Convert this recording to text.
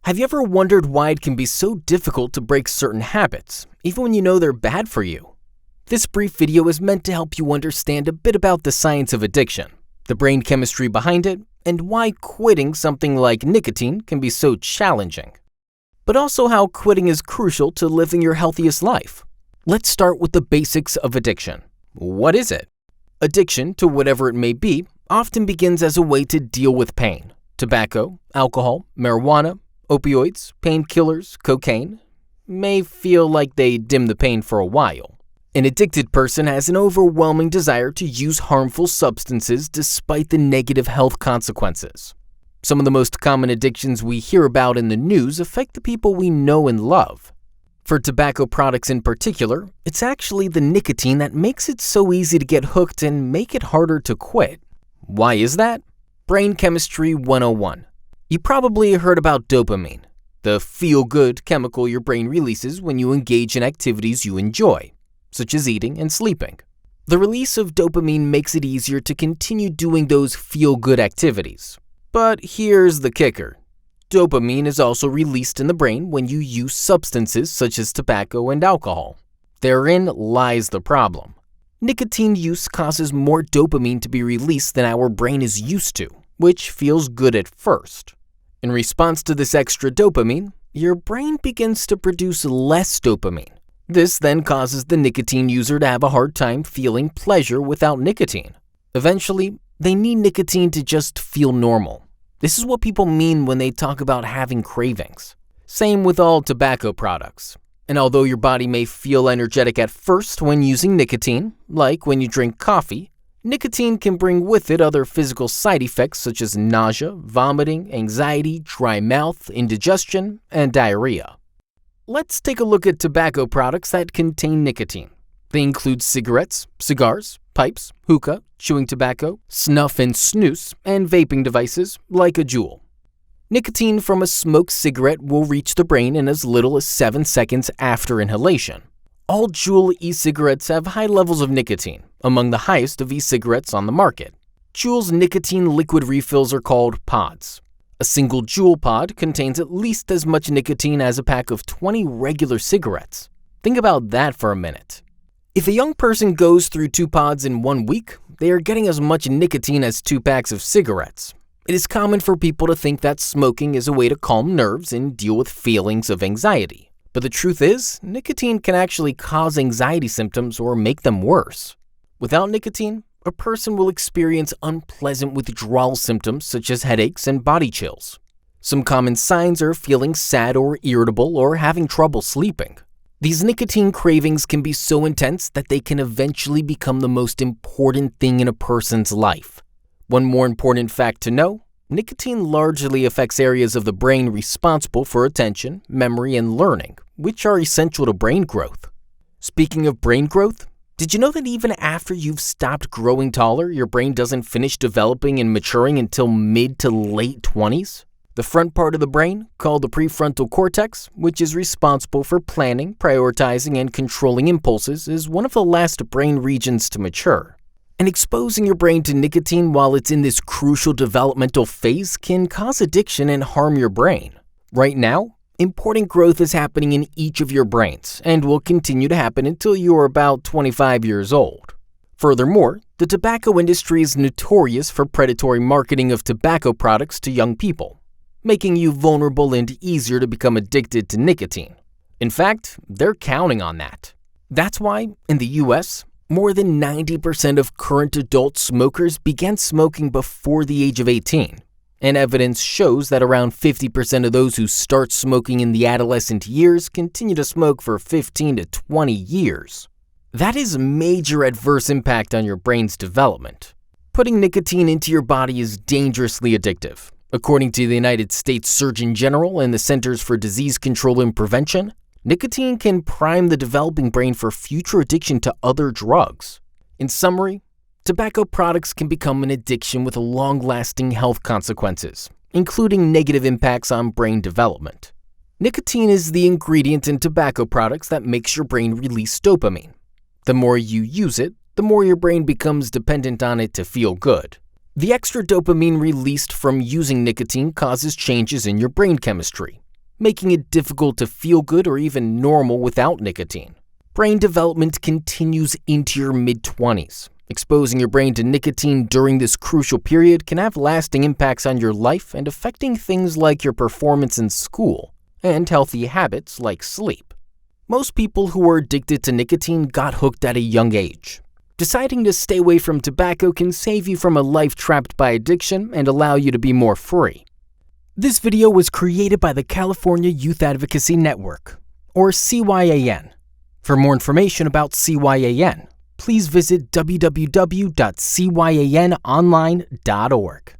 Have you ever wondered why it can be so difficult to break certain habits, even when you know they're bad for you? This brief video is meant to help you understand a bit about the science of addiction, the brain chemistry behind it, and why quitting something like nicotine can be so challenging. But also how quitting is crucial to living your healthiest life. Let's start with the basics of addiction. What is it? Addiction, to whatever it may be, often begins as a way to deal with pain. Tobacco, alcohol, marijuana, opioids, painkillers, cocaine may feel like they dim the pain for a while. An addicted person has an overwhelming desire to use harmful substances despite the negative health consequences. Some of the most common addictions we hear about in the news affect the people we know and love. For tobacco products in particular, it's actually the nicotine that makes it so easy to get hooked and make it harder to quit. Why is that? Brain Chemistry 101. You probably heard about dopamine, the feel-good chemical your brain releases when you engage in activities you enjoy, such as eating and sleeping. The release of dopamine makes it easier to continue doing those feel-good activities. But here's the kicker. Dopamine is also released in the brain when you use substances such as tobacco and alcohol. Therein lies the problem. Nicotine use causes more dopamine to be released than our brain is used to, which feels good at first. In response to this extra dopamine, your brain begins to produce less dopamine. This then causes the nicotine user to have a hard time feeling pleasure without nicotine. Eventually, they need nicotine to just feel normal. This is what people mean when they talk about having cravings. Same with all tobacco products. And although your body may feel energetic at first when using nicotine, like when you drink coffee, nicotine can bring with it other physical side effects such as nausea, vomiting, anxiety, dry mouth, indigestion, and diarrhea. Let's take a look at tobacco products that contain nicotine. They include cigarettes, cigars, pipes, hookah, chewing tobacco, snuff and snus, and vaping devices like a Juul. Nicotine from a smoked cigarette will reach the brain in as little as 7 seconds after inhalation. All Juul e-cigarettes have high levels of nicotine, among the highest of e-cigarettes on the market. Juul's nicotine liquid refills are called pods. A single Juul pod contains at least as much nicotine as a pack of 20 regular cigarettes. Think about that for a minute. If a young person goes through 2 pods in 1 week, they are getting as much nicotine as 2 packs of cigarettes. It is common for people to think that smoking is a way to calm nerves and deal with feelings of anxiety. But the truth is, nicotine can actually cause anxiety symptoms or make them worse. Without nicotine, a person will experience unpleasant withdrawal symptoms such as headaches and body chills. Some common signs are feeling sad or irritable or having trouble sleeping. These nicotine cravings can be so intense that they can eventually become the most important thing in a person's life. One more important fact to know, nicotine largely affects areas of the brain responsible for attention, memory, and learning, which are essential to brain growth. Speaking of brain growth, did you know that even after you've stopped growing taller, your brain doesn't finish developing and maturing until mid to late 20s? The front part of the brain, called the Prefrontal Cortex, which is responsible for planning, prioritizing, and controlling impulses, is one of the last brain regions to mature. And exposing your brain to nicotine while it's in this crucial developmental phase can cause addiction and harm your brain. Right now, important growth is happening in each of your brains and will continue to happen until you are about 25 years old. Furthermore, the tobacco industry is notorious for predatory marketing of tobacco products to young people, making you vulnerable and easier to become addicted to nicotine. In fact, they're counting on that. That's why, in the US, more than 90% of current adult smokers began smoking before the age of 18, and evidence shows that around 50% of those who start smoking in the adolescent years continue to smoke for 15 to 20 years. That is a major adverse impact on your brain's development. Putting nicotine into your body is dangerously addictive. According to the United States Surgeon General and the Centers for Disease Control and Prevention, nicotine can prime the developing brain for future addiction to other drugs. In summary, tobacco products can become an addiction with long-lasting health consequences, including negative impacts on brain development. Nicotine is the ingredient in tobacco products that makes your brain release dopamine. The more you use it, the more your brain becomes dependent on it to feel good. The extra dopamine released from using nicotine causes changes in your brain chemistry. making it difficult to feel good or even normal without nicotine. Brain development continues into your mid-20s. Exposing your brain to nicotine during this crucial period can have lasting impacts on your life and affecting things like your performance in school and healthy habits like sleep. Most people who are addicted to nicotine got hooked at a young age. Deciding to stay away from tobacco can save you from a life trapped by addiction and allow you to be more free. This video was created by the California Youth Advocacy Network, or CYAN. For more information about CYAN, please visit www.cyanonline.org.